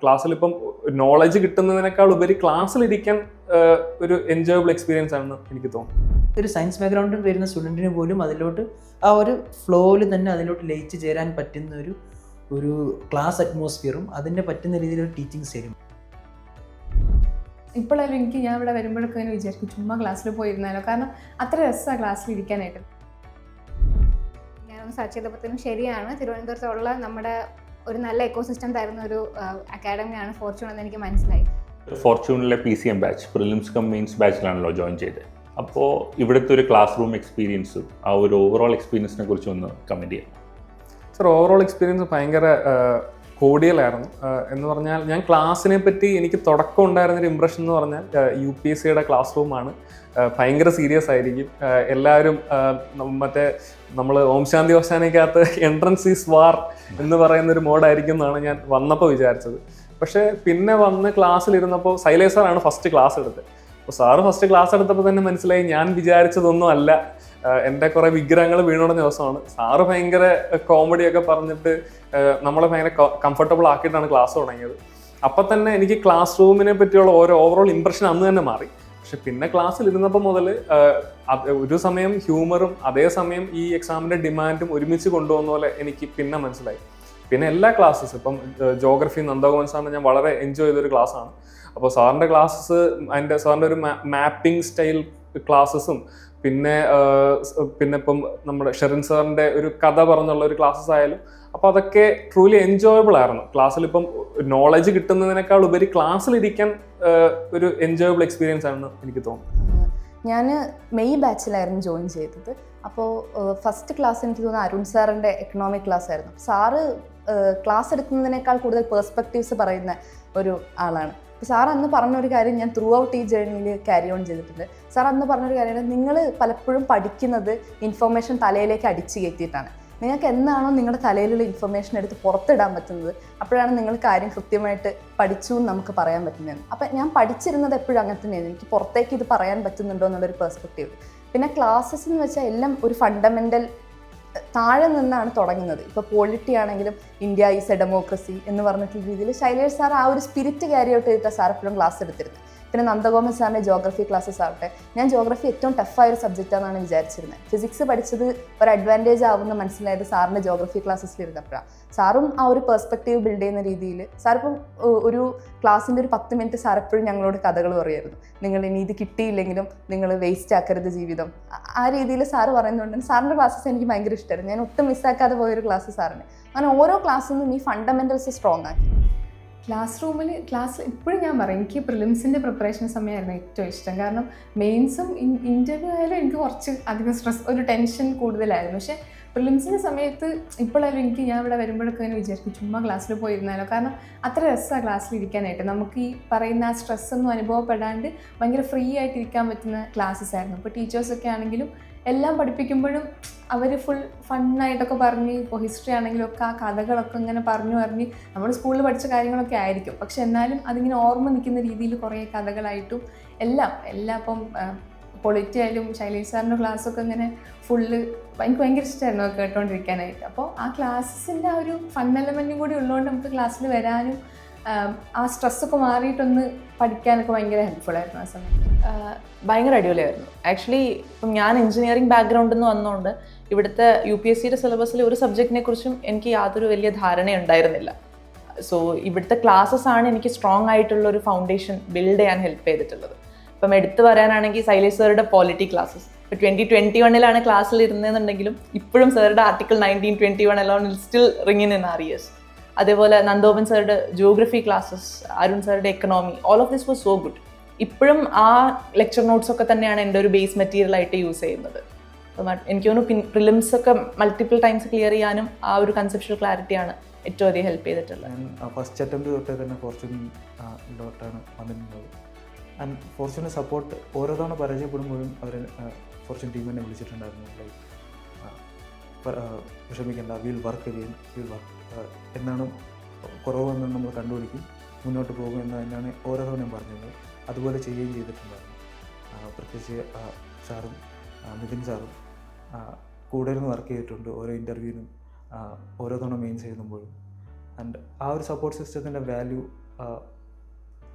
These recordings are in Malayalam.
ക്ലാസ്സിൽ ഇപ്പം നോളജ് കിട്ടുന്നതിനേക്കാൾ ഉപരി ക്ലാസ്സിലിരിക്കാൻ ഒരു എൻജോയബിൾ എക്സ്പീരിയൻസ് ആണെന്ന് എനിക്ക് തോന്നുന്നു. ഒരു സയൻസ് ബാക്ക്ഗ്രൗണ്ടിൽ വരുന്ന സ്റ്റുഡൻറ്റിന് പോലും അതിലോട്ട് ആ ഒരു ഫ്ലോയിൽ തന്നെ അതിലോട്ട് ലയിച്ച് ചേരാൻ പറ്റുന്ന ഒരു ക്ലാസ് അറ്റ്മോസ്ഫിയറും അതിൻ്റെ പറ്റുന്ന രീതിയിലൊരു ടീച്ചിങ് സ്റ്റൈലും. ഇപ്പോഴായാലും ഞാൻ ഇവിടെ വരുമ്പോഴൊക്കെ ഇങ്ങനെ വിചാരിക്കും ചുമ്മാ ക്ലാസ്സിൽ പോയിരുന്നാലോ, കാരണം അത്ര രസമാണ് ക്ലാസ്സിൽ ഇരിക്കാനായിട്ട്. ഞാനൊന്ന് സെർച്ച് ചെയ്തപ്പോഴത്തേനും ശരിയാണ്, തിരുവനന്തപുരത്തുള്ള നമ്മുടെ ഒരു നല്ല എക്കോസിസ്റ്റം തരുന്ന ഒരു അക്കാഡമിയാണ് ഫോർച്യൂൺ എന്ന് എനിക്ക് മനസ്സിലായി. ഫോർച്യൂണിലെ PCM batch prelims cum mains ബാച്ചിലാണല്ലോ ജോയിൻ ചെയ്തത്. അപ്പോൾ ഇവിടുത്തെ ഒരു ക്ലാസ് റൂം എക്സ്പീരിയൻസും ആ ഒരു ഓവറോൾ എക്സ്പീരിയൻസിനെ കുറിച്ച് ഒന്ന് കമൻറ്റ് ചെയ്യാം. സർ, ഓവറോൾ എക്സ്പീരിയൻസ് ഭയങ്കര കോഡിയലായിരുന്നു. എന്ന് പറഞ്ഞാൽ ഞാൻ ക്ലാസ്സിനെ പറ്റി എനിക്ക് തുടക്കം ഉണ്ടായിരുന്നൊരു ഇമ്പ്രഷൻ എന്ന് പറഞ്ഞാൽ UPSCയുടെ ക്ലാസ് റൂമാണ്. ഭയങ്കര സീരിയസ് ആയിരിക്കും. എല്ലാവരും മറ്റേ നമ്മൾ ഓം ശാന്തി ഓശാനയ്ക്കകത്ത് എൻട്രൻസ് ഈസ് വാർ എന്ന് പറയുന്നൊരു മോഡായിരിക്കും എന്നാണ് ഞാൻ വന്നപ്പോൾ വിചാരിച്ചത്. പക്ഷേ പിന്നെ വന്ന് ക്ലാസ്സിലിരുന്നപ്പോൾ സൈലേ സാറാണ് ഫസ്റ്റ് ക്ലാസ് എടുത്തത്. അപ്പോൾ സാറ് ഫസ്റ്റ് ക്ലാസ് എടുത്തപ്പോൾ തന്നെ മനസ്സിലായി ഞാൻ വിചാരിച്ചതൊന്നും അല്ല, എൻ്റെ കുറേ വിഗ്രഹങ്ങൾ വീണുടഞ്ഞ ദിവസമാണ്. സാറ് ഭയങ്കര കോമഡിയൊക്കെ പറഞ്ഞിട്ട് നമ്മളെ ഭയങ്കര കംഫർട്ടബിൾ ആക്കിയിട്ടാണ് ക്ലാസ് തുടങ്ങിയത്. അപ്പം തന്നെ എനിക്ക് ക്ലാസ് റൂമിനെ പറ്റിയുള്ള ഓവറോൾ ഇമ്പ്രഷൻ അന്ന് തന്നെ മാറി. പക്ഷെ പിന്നെ ക്ലാസ്സിൽ ഇരുന്നപ്പോൾ മുതൽ ഒരു സമയം ഹ്യൂമറും അതേസമയം ഈ എക്സാമിൻ്റെ ഡിമാൻഡും ഒരുമിച്ച് കൊണ്ടുപോകുന്ന പോലെ എനിക്ക് പിന്നെ മനസ്സിലായി. പിന്നെ എല്ലാ ക്ലാസ്സസ് ഇപ്പം ജോഗ്രഫി നന്ദഗോപൻ സാറിന് ഞാൻ വളരെ എൻജോയ് ചെയ്തൊരു ക്ലാസ്സാണ്. അപ്പോൾ സാറിൻ്റെ ക്ലാസ്സസ് സാറിൻ്റെ ഒരു മാപ്പിംഗ് സ്റ്റൈൽ ക്ലാസ്സസും പിന്നെ ഇപ്പം നമ്മുടെ ഷെറിൻ സാറിൻ്റെ ഒരു കഥ പറഞ്ഞുള്ള ഒരു ക്ലാസ്സസ് ആയാലും അപ്പോൾ അതൊക്കെ ട്രൂലി എൻജോയബിൾ ആയിരുന്നു. ക്ലാസ്സിലിപ്പം നോളജ് കിട്ടുന്നതിനേക്കാൾ ഉപരി ക്ലാസ്സിലിരിക്കാൻ ഒരു എൻജോയബിൾ എക്സ്പീരിയൻസ് ആണെന്ന് എനിക്ക് തോന്നുന്നു. ഞാൻ മെയ് ബാച്ചിലായിരുന്നു ജോയിൻ ചെയ്തത്. അപ്പോൾ ഫസ്റ്റ് ക്ലാസ് എനിക്ക് തോന്നുന്നു അരുൺ സാറിൻ്റെ എക്കണോമിക് ക്ലാസ് ആയിരുന്നു. സാറ് ക്ലാസ് എടുക്കുന്നതിനേക്കാൾ കൂടുതൽ പേഴ്സ്പെക്റ്റീവ്സ് പറയുന്ന ഒരു ആളാണ്. അപ്പോൾ സാർ അന്ന് പറഞ്ഞൊരു കാര്യം ഞാൻ ത്രൂ ഔട്ട് ഈ ജേർണിയിൽ ക്യാരി ഓൺ ചെയ്തിട്ടുണ്ട്. സാർ അന്ന് പറഞ്ഞൊരു കാര്യമാണ്, നിങ്ങൾ പലപ്പോഴും പഠിക്കുന്നത് ഇൻഫർമേഷൻ തലയിലേക്ക് അടിച്ചു കയറ്റിയിട്ടാണ്. നിങ്ങൾക്ക് എന്നാണോ നിങ്ങളുടെ തലയിലുള്ള ഇൻഫർമേഷൻ എടുത്ത് പുറത്തിടാൻ പറ്റുന്നത് അപ്പോഴാണ് നിങ്ങൾ കാര്യം കൃത്യമായിട്ട് പഠിച്ചു എന്ന് നമുക്ക് പറയാൻ പറ്റുന്നത്. അപ്പം ഞാൻ പഠിച്ചിരുന്നത് എപ്പോഴും അങ്ങനെ തന്നെയായിരുന്നു. എനിക്ക് പുറത്തേക്ക് ഇത് പറയാൻ പറ്റുന്നുണ്ടോ എന്നുള്ളൊരു പെർസ്പെക്റ്റീവ്. പിന്നെ ക്ലാസ്സസ് എന്ന് വെച്ചാൽ എല്ലാം ഒരു ഫണ്ടമെൻ്റൽ താഴെ നിന്നാണ് തുടങ്ങുന്നത്. ഇപ്പോൾ പോളിറ്റി ആണെങ്കിലും ഇന്ത്യ ഈസ് എ ഡെമോക്രസി എന്ന് പറഞ്ഞിട്ടുള്ള രീതിയിൽ ശൈലേഷ് സാർ ആ ഒരു സ്പിരിറ്റ് ക്യാരി ഔട്ട് ചെയ്തിട്ടാണ് സാർ എപ്പോഴും ക്ലാസ് എടുത്തിരുന്നത്. പിന്നെ നന്ദഗോപൻ സാറിൻ്റെ ജോഗ്രഫി ക്ലാസ്സസ് ആവട്ടെ, ഞാൻ ജോഗ്രഫി ഏറ്റവും ടഫായൊരു സബ്ജക്റ്റാണെന്നാണ് വിചാരിച്ചിരുന്നത്. ഫിസിക്സ് പഠിച്ചത് ഒരു അഡ്വാൻറ്റേജ് ആവുമെന്ന് മനസ്സിലായത് സാറിൻ്റെ ജോഗ്രഫി ക്ലാസ്സസിൽ ഇരുന്നപ്പോഴാണ്. സാറും ആ ഒരു പെർസ്പെക്റ്റീവ് ബിൽഡ് ചെയ്യുന്ന രീതിയിൽ സാറിപ്പം ഒരു ക്ലാസ്സിൻ്റെ ഒരു 10 മിനിറ്റ് സാർ എപ്പോഴും ഞങ്ങളോട് കഥകൾ പറയുമായിരുന്നു. നിങ്ങൾ ഇനി ഇത് കിട്ടിയില്ലെങ്കിലും നിങ്ങൾ വേസ്റ്റ് ആക്കരുത് ജീവിതം, ആ രീതിയിൽ സാറ് പറയുന്നുണ്ട്. സാറിൻ്റെ ക്ലാസ്സസ് എനിക്ക് ഭയങ്കര ഇഷ്ടമായിരുന്നു. ഞാൻ ഒട്ടും മിസ്സാക്കാതെ പോയൊരു ക്ലാസ് സാറിന്. അങ്ങനെ ഓരോ ക്ലാസ്സിൽ നിന്നും ഈ ഫണ്ടമെൻ്റൽസ് സ്ട്രോങ് ആക്കി. ക്ലാസ് ഇപ്പോഴും ഞാൻ പറയും, എനിക്ക് പ്രിലിംസിൻ്റെ പ്രിപ്പറേഷൻ സമയമായിരുന്നു ഏറ്റവും ഇഷ്ടം. കാരണം മെയിൻസും ഇൻ്റർവ്യൂ ആയാലും എനിക്ക് കുറച്ച് അധികം സ്ട്രെസ്, ഒരു ടെൻഷൻ കൂടുതലായിരുന്നു. പക്ഷേ പ്രിലിംസിൻ്റെ സമയത്ത് ഇപ്പോഴായാലും ഞാൻ ഇവിടെ വരുമ്പോഴൊക്കെ ഇങ്ങനെ വിചാരിക്കും ചുമ്മാ ക്ലാസ്സിൽ പോയിരുന്നാലോ, കാരണം അത്ര രസമാണ് ക്ലാസ്സിൽ ഇരിക്കാനായിട്ട്. നമുക്ക് ഈ പറയുന്ന ആ സ്ട്രെസ്സൊന്നും അനുഭവപ്പെടാണ്ട് ഭയങ്കര ഫ്രീ ആയിട്ട് ഇരിക്കാൻ പറ്റുന്ന ക്ലാസ്സസ് ആയിരുന്നു. ഇപ്പോൾ ടീച്ചേഴ്സൊക്കെ ആണെങ്കിലും എല്ലാം പഠിപ്പിക്കുമ്പോഴും അവർ ഫുൾ ഫണ്ണായിട്ടൊക്കെ പറഞ്ഞ്, ഇപ്പോൾ ഹിസ്റ്ററി ആണെങ്കിലും ഒക്കെ ആ കഥകളൊക്കെ ഇങ്ങനെ പറഞ്ഞ് നമ്മൾ സ്കൂളിൽ പഠിച്ച കാര്യങ്ങളൊക്കെ ആയിരിക്കും, പക്ഷെ എന്നാലും അതിങ്ങനെ ഓർമ്മ നിൽക്കുന്ന രീതിയിൽ കുറേ കഥകളായിട്ടും എല്ലാം ഇപ്പം പൊളിറ്റി ആയാലും ശൈലേഷ് സാറിൻ്റെ ക്ലാസ്സൊക്കെ ഇങ്ങനെ ഫുള്ള് എനിക്ക് ഭയങ്കര ഇഷ്ടമായിരുന്നു കേട്ടോണ്ടിരിക്കാനായിട്ട്. അപ്പോൾ ആ ക്ലാസ്സിൻ്റെ ആ ഒരു ഫൺ എലമെൻറ്റും കൂടി ഉള്ളതുകൊണ്ട് നമുക്ക് ക്ലാസ്സിൽ വരാനും ആ സ്ട്രെസ്സൊക്കെ മാറിയിട്ടൊന്ന് പഠിക്കാനൊക്കെ ഭയങ്കര ഹെൽപ്ഫുള്ളായിരുന്നു ആ സമയത്ത്. ഭയങ്കര അടിപൊളിയായിരുന്നു. ആക്ച്വലി ഇപ്പം ഞാൻ എഞ്ചിനീയറിംഗ് ബാക്ക്ഗ്രൗണ്ടിൽ നിന്ന് വന്നുകൊണ്ട് ഇവിടുത്തെ UPSCയുടെ സിലബസിലെ ഒരു സബ്ജക്റ്റിനെ കുറിച്ചും എനിക്ക് യാതൊരു വലിയ ധാരണയുണ്ടായിരുന്നില്ല. സോ ഇവിടുത്തെ ക്ലാസ്സസ് ആണ് എനിക്ക് സ്ട്രോങ് ആയിട്ടുള്ള ഒരു ഫൗണ്ടേഷൻ ബിൽഡ് ചെയ്യാൻ ഹെൽപ്പ് ചെയ്തിട്ടുള്ളത്. ഇപ്പം എടുത്തു പറയാനാണെങ്കിൽ ശൈലേഷ് സാറുടെ പോളിറ്റി ക്ലാസ്സസ് ഇപ്പോൾ 2021 ക്ലാസ്സിൽ ഇരുന്നതെന്നുണ്ടെങ്കിലും ഇപ്പോഴും സാറുടെ ആർട്ടിക്കിൾ 1921 എല്ലാം സ്റ്റിൽ റിങ്ങിൻ ഇൻ ARIES. അതേപോലെ നന്ദഗോപൻ സാറുടെ ജോഗ്രഫി ക്ലാസ്സസ്, അരുൺ സാറുടെ economy, all of this was so good. ഇപ്പോഴും ആ ലെക്ചർ നോട്ട്സ് ഒക്കെ തന്നെയാണ് എൻ്റെ ഒരു ബേസ് മെറ്റീരിയൽ ആയിട്ട് യൂസ് ചെയ്യുന്നത്. അപ്പം എനിക്ക് തോന്നുന്നു പ്രിലിംസ് ഒക്കെ മൾട്ടിപ്പിൾ ടൈംസ് ക്ലിയർ ചെയ്യാനും ആ ഒരു കൺസെപ്ച്വൽ ക്ലാരിറ്റിയാണ് ഏറ്റവും അധികം ഹെൽപ്പ് ചെയ്തിട്ടുള്ളത്. ഞാൻ ഫസ്റ്റ് അറ്റംപ്റ്റ് തൊട്ടേ തന്നെ ഫോർച്യൂണിലോട്ടാണ് വന്നിട്ടുള്ളത്. ആൻഡ് ഫോർച്യൂണിൻ്റെ സപ്പോർട്ട് ഓരോ തവണ പരിചയപ്പെടുമ്പോഴും അവർ ഫോർച്യൂൺ ടീം തന്നെ വിളിച്ചിട്ടുണ്ടായിരുന്നു. ലൈക്ക് വിഷമിക്കേണ്ട, വിൽ വർക്ക് എന്നാണ് കുറവെന്ന് നമ്മൾ കണ്ടുപിടിക്കും, മുന്നോട്ട് പോകും എന്ന് തന്നെയാണ് ഓരോ തവണയും പറഞ്ഞത്. അതുപോലെ ചെയ്യുകയും ചെയ്തിട്ടുണ്ടായിരുന്നു. പ്രത്യേകിച്ച് സാറും നിതിൻ സാറും കൂടെ ഇരുന്ന് വർക്ക് ചെയ്തിട്ടുണ്ട് ഓരോ ഇൻ്റർവ്യൂവിനും, ഓരോ തവണ മെയിൻസ് എഴുതുമ്പോഴും. ആൻഡ് ആ ഒരു സപ്പോർട്ട് സിസ്റ്റത്തിൻ്റെ value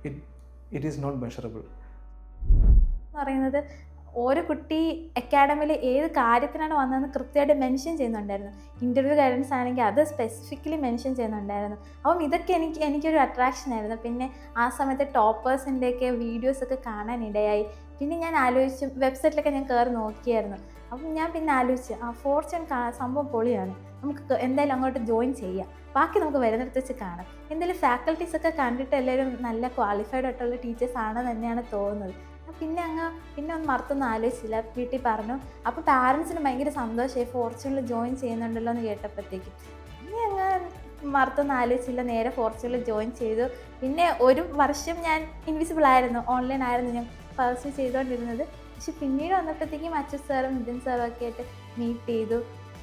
it is not measurable. എന്ന് പറയുന്നത് ഓരോ കുട്ടി അക്കാഡമിയിൽ ഏത് കാര്യത്തിനാണ് വന്നതെന്ന് കൃത്യമായിട്ട് മെൻഷൻ ചെയ്യുന്നുണ്ടായിരുന്നു. ഇൻ്റർവ്യൂ ഗൈഡൻസ് ആണെങ്കിൽ അത് സ്പെസിഫിക്കലി മെൻഷൻ ചെയ്യുന്നുണ്ടായിരുന്നു. അപ്പം ഇതൊക്കെ എനിക്കൊരു അട്രാക്ഷൻ ആയിരുന്നു. പിന്നെ ആ സമയത്ത് ടോപ്പേഴ്സിൻ്റെയൊക്കെ വീഡിയോസൊക്കെ കാണാനിടയായി. പിന്നെ ഞാൻ ആലോചിച്ചു, വെബ്സൈറ്റിലൊക്കെ ഞാൻ കയറി നോക്കിയായിരുന്നു. അപ്പം ഞാൻ പിന്നെ ആലോചിച്ചു, ഫോർച്യൂൺ സംഭവം പൊളിയാണ്, നമുക്ക് എന്തായാലും അങ്ങോട്ട് ജോയിൻ ചെയ്യാം, ബാക്കി നമുക്ക് വരുന്നിടത്ത് വെച്ച് കാണാം. എന്തായാലും ഫാക്കൽറ്റീസൊക്കെ കണ്ടിട്ട് എല്ലാവരും നല്ല ക്വാളിഫൈഡ് ആയിട്ടുള്ള ടീച്ചേഴ്സ് ആണെന്ന് തന്നെയാണ് തോന്നുന്നത്. പിന്നെ ഒന്നും മറുത്തൊന്നും ആലോചിച്ചില്ല, വീട്ടിൽ പറഞ്ഞു. അപ്പോൾ പാരൻസിന് ഭയങ്കര സന്തോഷമായി ഫോർച്യൂണിൽ ജോയിൻ ചെയ്യുന്നുണ്ടല്ലോ എന്ന് കേട്ടപ്പോഴത്തേക്കും. പിന്നെ അങ്ങ് മറുത്തൊന്നും ആലോചിച്ചില്ല, നേരെ ഫോർച്യൂണിൽ ജോയിൻ ചെയ്തു. പിന്നെ ഒരു വർഷം ഞാൻ ഇൻവിസിബിൾ ആയിരുന്നു, ഓൺലൈൻ ആയിരുന്നു ഞാൻ പർസ്യൂ ചെയ്തുകൊണ്ടിരുന്നത്. പക്ഷെ പിന്നീട് വന്നപ്പോഴത്തേക്കും അച്ചു സാറും നിതിൻ സാറും ഒക്കെ ആയിട്ട് മീറ്റ് ചെയ്തു.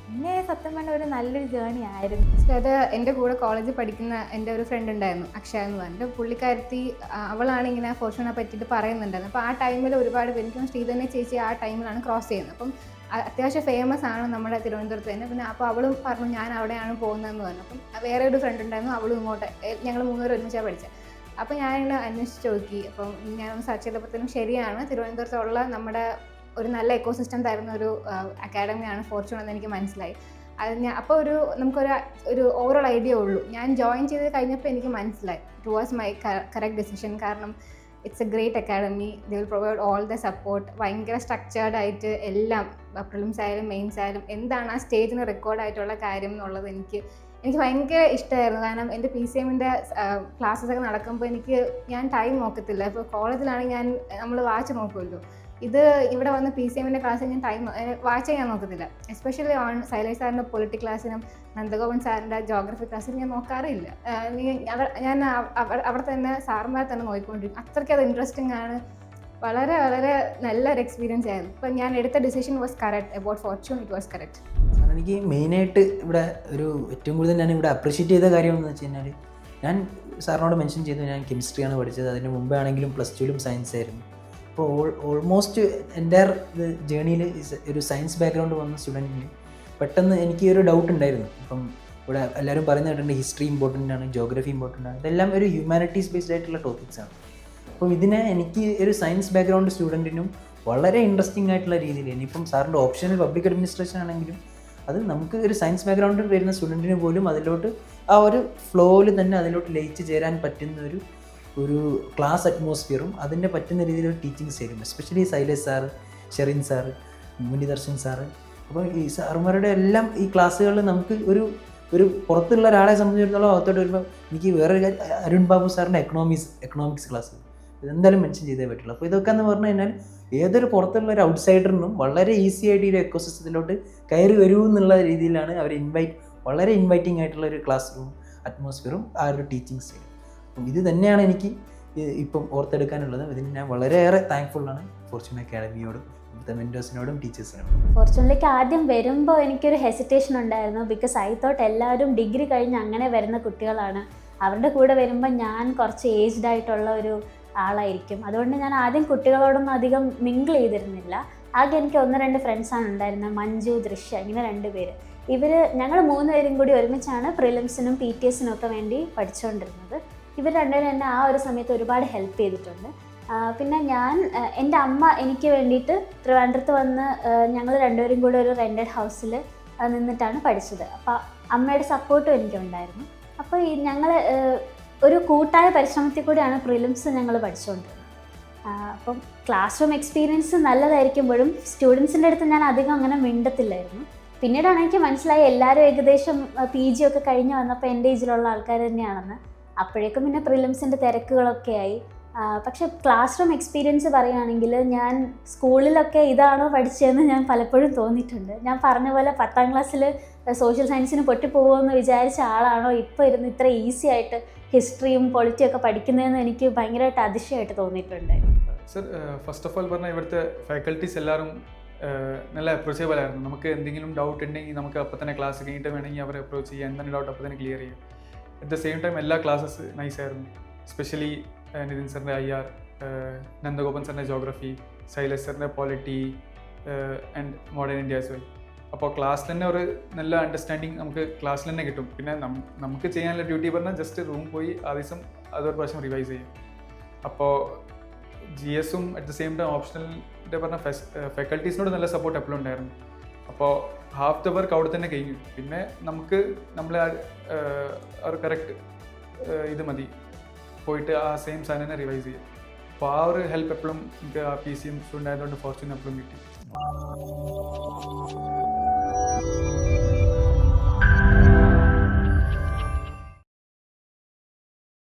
പിന്നെ സത്യം പറഞ്ഞ ഒരു നല്ലൊരു ജേണി ആയിരുന്നു. അത് എൻ്റെ കൂടെ കോളേജിൽ പഠിക്കുന്ന എൻ്റെ ഒരു ഫ്രണ്ട് ഉണ്ടായിരുന്നു, അക്ഷയ എന്ന് പറഞ്ഞിട്ട്. പുള്ളിക്കാരത്തി അവളാണ് ഇങ്ങനെ ഫോർച്യൂണെ പറ്റിയിട്ട് പറയുന്നുണ്ടായിരുന്നു. അപ്പോൾ ആ ടൈമിൽ ഒരുപാട് പേര്, എനിക്കും ശ്രീധന്യ ചേച്ചി ആ ടൈമിലാണ് ക്രോസ് ചെയ്യുന്നത്. അപ്പം അത്യാവശ്യം ഫേമസ് ആണ് നമ്മുടെ തിരുവനന്തപുരത്ത് തന്നെ. പിന്നെ അപ്പോൾ അവളും പറഞ്ഞു ഞാൻ അവിടെയാണ് പോകുന്നതെന്ന് പറഞ്ഞു. അപ്പം വേറെ ഒരു ഫ്രണ്ട് ഉണ്ടായിരുന്നു, അവളും ഇങ്ങോട്ട്, ഞങ്ങൾ 3 പേരും ഒരുമിച്ചാണ് പഠിച്ചത്. അപ്പോൾ ഞാനിങ്ങനെ അന്വേഷിച്ച് നോക്കി. അപ്പം ഞാനൊന്ന് സെർച്ച് ചെയ്തപ്പോഴത്തേനും ശരിയാണ്, തിരുവനന്തപുരത്തുള്ള നമ്മുടെ ഒരു നല്ല എക്കോസിസ്റ്റം തരുന്ന ഒരു അക്കാഡമിയാണ് ഫോർച്യൂൺ എന്ന് എനിക്ക് മനസ്സിലായി. അത് അപ്പോൾ നമുക്കൊരു ഓവറോൾ ഐഡിയ ഉള്ളൂ. ഞാൻ ജോയിൻ ചെയ്ത് കഴിഞ്ഞപ്പോൾ എനിക്ക് മനസ്സിലായി it was my correct decision. കാരണം it's a great academy, they will provide all the support. ഭയങ്കര സ്ട്രക്ചേർഡ് ആയിട്ട് എല്ലാം, പ്രിലിംസ് ആയാലും മെയിൻസ് ആയാലും എന്താണ് ആ സ്റ്റേജിന് റെക്കോർഡായിട്ടുള്ള കാര്യം എന്നുള്ളത് എനിക്ക് ഭയങ്കര ഇഷ്ടമായിരുന്നു. കാരണം എൻ്റെ PCMൻ്റെ ക്ലാസ്സസൊക്കെ നടക്കുമ്പോൾ ഞാൻ ടൈം നോക്കത്തില്ല. ഇപ്പോൾ കോളേജിലാണെങ്കിൽ നമ്മൾ വാച്ച് നോക്കുമല്ലോ, ഇത് ഇവിടെ വന്ന് PCMൻ്റെ ക്ലാസ്സിൽ ഞാൻ ടൈം വാച്ച് ചെയ്യാൻ നോക്കത്തില്ല. എസ്പെഷ്യലി ഓൺ ശൈലേഷ് സാറിൻ്റെ പൊളിറ്റിക്സ് ക്ലാസ്സിനും നന്ദഗോപൻ സാറിൻ്റെ ജോഗ്രഫി ക്ലാസ്സിനും ഞാൻ നോക്കാറില്ല. ഞാൻ അവിടെ തന്നെ സാറുമാരെ തന്നെ നോക്കിക്കൊണ്ടിരിക്കും. അത്രയ്ക്ക് അത് ഇൻട്രസ്റ്റിംഗ് ആണ്. വളരെ വളരെ നല്ലൊരു എക്സ്പീരിയൻസ് ആയിരുന്നു. ഇപ്പം ഞാൻ എടുത്ത decision was correct about Fortune, it was correct. എനിക്ക് മെയിനായിട്ട് ഇവിടെ ഏറ്റവും കൂടുതൽ ഞാൻ ഇവിടെ അപ്രീഷിയേറ്റ് ചെയ്ത കാര്യം എന്ന് വെച്ച് കഴിഞ്ഞാൽ, ഞാൻ സാറിനോട് മെൻഷൻ ചെയ്തു ഞാൻ കെമിസ്ട്രിയാണ് പഠിച്ചത്. അതിന് മുമ്പേ ആണെങ്കിലും +2 സയൻസ് ആയിരുന്നു. അപ്പോൾ ഓൾമോസ്റ്റ് എൻ്റെ ജേണിയിൽ ഒരു സയൻസ് ബാക്ക്ഗ്രൗണ്ട് വന്ന സ്റ്റുഡൻറ്റിന് പെട്ടെന്ന് എനിക്ക് ഒരു ഡൗട്ട് ഉണ്ടായിരുന്നു. ഇപ്പം ഇവിടെ എല്ലാവരും പറയുന്ന കേട്ടിട്ടുണ്ട് ഹിസ്റ്ററി ഇമ്പോർട്ടൻ്റ് ആണ്, ജോഗ്രഫി ഇമ്പോർട്ടൻ്റ് ആണ്, ഇതെല്ലാം ഒരു ഹ്യൂമാനിറ്റീസ് ബേസ്ഡ് ആയിട്ടുള്ള ടോപ്പിക്സാണ്. അപ്പോൾ ഇതിനെ എനിക്ക് ഒരു സയൻസ് ബാക്ക്ഗ്രൗണ്ട് സ്റ്റുഡൻറ്റിനും വളരെ ഇൻട്രസ്റ്റിംഗ് ആയിട്ടുള്ള രീതിയിൽ, ഇനിയിപ്പം സാറിൻ്റെ ഓപ്ഷണൽ പബ്ലിക് അഡ്മിനിസ്ട്രേഷൻ ആണെങ്കിലും അത് നമുക്ക് ഒരു സയൻസ് ബാക്ക്ഗ്രൗണ്ടിൽ വരുന്ന സ്റ്റുഡൻറ്റിന് പോലും അതിലോട്ട് ആ ഒരു ഫ്ലോയിൽ തന്നെ അതിലോട്ട് ലയിച്ച് ചേരാൻ പറ്റുന്ന ഒരു ക്ലാസ് അറ്റ്മോസ്ഫിയറും അതിൻ്റെ പറ്റുന്ന രീതിയിലൊരു ടീച്ചിങ് സ്റ്റൈലും, especially Shailesh sir, Sherin sir, Munidarshan sir. അപ്പോൾ ഈ സാറുമാരുടെ എല്ലാം ഈ ക്ലാസ്സുകളിൽ നമുക്ക് ഒരു പുറത്തുള്ള ഒരാളെ സംബന്ധിച്ചിടത്തോളം അകത്തോട്ട് വരുമ്പോൾ എനിക്ക് വേറൊരു കാര്യം, അരുൺ ബാബു സാറിൻ്റെ എക്കണോമിക്സ് ക്ലാസ് ഇതെന്തായാലും മെൻഷൻ ചെയ്തേ പറ്റുള്ളൂ. അപ്പോൾ ഇതൊക്കെ എന്ന് പറഞ്ഞു കഴിഞ്ഞാൽ ഏതൊരു പുറത്തുള്ള ഒരു ഔട്ട്സൈഡറിനും വളരെ ഈസി ആയിട്ട് ഈ എക്കോസിസ്റ്റത്തിലോട്ട് കയറി വരൂ എന്നുള്ള രീതിയിലാണ് അവർ വളരെ ഇൻവൈറ്റിംഗ് ആയിട്ടുള്ള ഒരു ക്ലാസ് റൂം അറ്റ്മോസ്ഫിയറും ആ ഒരു ടീച്ചിങ് സ്റ്റൈലും. അപ്പം ഇത് തന്നെയാണ് എനിക്ക് ഇപ്പം ഓർത്തെടുക്കാനുള്ളത്. ഇതിന് ഞാൻ വളരെയേറെ താങ്ക്ഫുള്ളാണ് ഫോർച്യൂൺ അക്കാഡമിയോടും ഇവിടുത്തെ മെൻറ്റേഴ്സിനോടും ടീച്ചേഴ്സിനോടും. ഫോർച്യൂണിലേക്ക് ആദ്യം വരുമ്പോൾ എനിക്കൊരു ഹെസിറ്റേഷൻ ഉണ്ടായിരുന്നു. ബിക്കോസ് ഐ തോട്ട് എല്ലാവരും ഡിഗ്രി കഴിഞ്ഞ് അങ്ങനെ വരുന്ന കുട്ടികളാണ്, അവരുടെ കൂടെ വരുമ്പോൾ ഞാൻ കുറച്ച് ഏജ്ഡ് ആയിട്ടുള്ള ഒരു ആളായിരിക്കും. അതുകൊണ്ട് ഞാൻ ആദ്യം കുട്ടികളോടൊന്നും അധികം മിങ്കിൾ ചെയ്തിരുന്നില്ല. ആകെ എനിക്ക് 1-2 ഫ്രണ്ട്സാണ് ഉണ്ടായിരുന്നത്, മഞ്ജു, ദൃശ്യ, ഇങ്ങനെ 2 പേര്. ഞങ്ങൾ 3 പേരും കൂടി ഒരുമിച്ചാണ് പ്രിലിംസിനും PTSനും ഒക്കെ വേണ്ടി പഠിച്ചുകൊണ്ടിരുന്നത്. ഇവർ 2 പേരും എന്നെ ആ ഒരു സമയത്ത് ഒരുപാട് ഹെൽപ്പ് ചെയ്തിട്ടുണ്ട്. പിന്നെ എൻ്റെ അമ്മ എനിക്ക് വേണ്ടിയിട്ട് ട്രിവാൻഡ്രത്ത് വന്ന് ഞങ്ങൾ 2 പേരും കൂടി ഒരു റെൻറ്റഡ് ഹൗസിൽ നിന്നിട്ടാണ് പഠിച്ചത്. അപ്പോൾ അമ്മയുടെ സപ്പോർട്ടും എനിക്കുണ്ടായിരുന്നു. അപ്പോൾ ഞങ്ങൾ ഒരു കൂട്ടായ പരിശ്രമത്തിൽ കൂടിയാണ് പ്രിലിംസ് ഞങ്ങൾ പഠിച്ചുകൊണ്ടിരുന്നത്. അപ്പം ക്ലാസ് റൂം എക്സ്പീരിയൻസ് നല്ലതായിരിക്കുമ്പോഴും സ്റ്റുഡൻസിൻ്റെ അടുത്ത് ഞാൻ അധികം അങ്ങനെ മിണ്ടത്തില്ലായിരുന്നു. പിന്നീടാണ് എനിക്ക് മനസ്സിലായി എല്ലാവരും ഏകദേശം PG ഒക്കെ കഴിഞ്ഞ് വന്നപ്പോൾ എൻ്റെ ഏജിലുള്ള ആൾക്കാർ തന്നെയാണെന്ന്. അപ്പോഴേക്കും പിന്നെ പ്രിലിംസിൻ്റെ തിരക്കുകളൊക്കെ ആയി. പക്ഷെ ക്ലാസ് റൂം എക്സ്പീരിയൻസ് പറയുകയാണെങ്കിൽ ഞാൻ സ്കൂളിലൊക്കെ ഇതാണോ പഠിച്ചതെന്ന് ഞാൻ പലപ്പോഴും തോന്നിയിട്ടുണ്ട്. ഞാൻ പറഞ്ഞ പോലെ 10ാം ക്ലാസ്സിൽ സോഷ്യൽ സയൻസിന് പൊട്ടിപ്പോകുമെന്ന് വിചാരിച്ച ആളാണോ ഇപ്പോൾ ഇരുന്ന് ഇത്ര ഈസി ആയിട്ട് ഹിസ്റ്ററിയും പൊളിറ്റിയും ഒക്കെ പഠിക്കുന്നതെന്ന് എനിക്ക് ഭയങ്കരമായിട്ട് അതിശയമായിട്ട് തോന്നിയിട്ടുണ്ട്. സർ, ഫസ്റ്റ് ഓഫ് ഓൾ പറഞ്ഞാൽ ഇവിടുത്തെ ഫാക്കൽറ്റീസ് എല്ലാവരും നല്ല അപ്രോച്ചബിൾ ആയിരുന്നു. നമുക്ക് എന്തെങ്കിലും ഡൗട്ട് ഉണ്ടെങ്കിൽ നമുക്ക് അപ്പോൾ തന്നെ ക്ലാസ് കഴിഞ്ഞിട്ട് വേണമെങ്കിൽ അവരെ അപ്രോച്ച് ചെയ്യാം, എന്തെങ്കിലും ഡൗട്ട് അപ്പോൾ തന്നെ ക്ലിയർ ചെയ്യാം. അറ്റ് ദ സെയിം ടൈം എല്ലാ ക്ലാസ്സസ് നൈസായിരുന്നു. എസ്പെഷ്യലി നിതിൻ സാറിൻ്റെ IR, നന്ദഗോപൻ സാറിൻ്റെ ജോഗ്രഫി, ശൈലേഷ് സാറിൻ്റെ polity and modern India as well. അപ്പോൾ ക്ലാസ്സിൽ തന്നെ ഒരു നല്ല അണ്ടർസ്റ്റാൻഡിങ് നമുക്ക് ക്ലാസ്സിൽ തന്നെ കിട്ടും. പിന്നെ നമുക്ക് ചെയ്യാനുള്ള ഡ്യൂട്ടി പറഞ്ഞാൽ ജസ്റ്റ് റൂം പോയി ആ ദിവസം അതൊരു പ്രാവശ്യം റിവൈസ് ചെയ്യും. അപ്പോൾ GSും അറ്റ് ദ സെയിം ടൈം ഓപ്ഷണലിൻ്റെ പറഞ്ഞ ഫാക്കൽറ്റീസിനോട് നല്ല സപ്പോർട്ട് എപ്പോഴും ഉണ്ടായിരുന്നു. അപ്പോൾ ഹാഫ് ദ വർക്ക് അവിടെ തന്നെ കഴിഞ്ഞു. പിന്നെ നമുക്ക് നമ്മളെ കറക്റ്റ് ഇത് മതി പോയിട്ട് ആ സെയിം സാധനം തന്നെ റിവൈസ് ചെയ്യും. അപ്പോൾ ആ ഒരു ഹെൽപ്പ് എപ്പോഴും എനിക്ക് ആ PCM സ്റ്റുഡൻ്റ് ആയതുകൊണ്ട് ഫോർച്യൂൺ എപ്പോഴും കിട്ടി.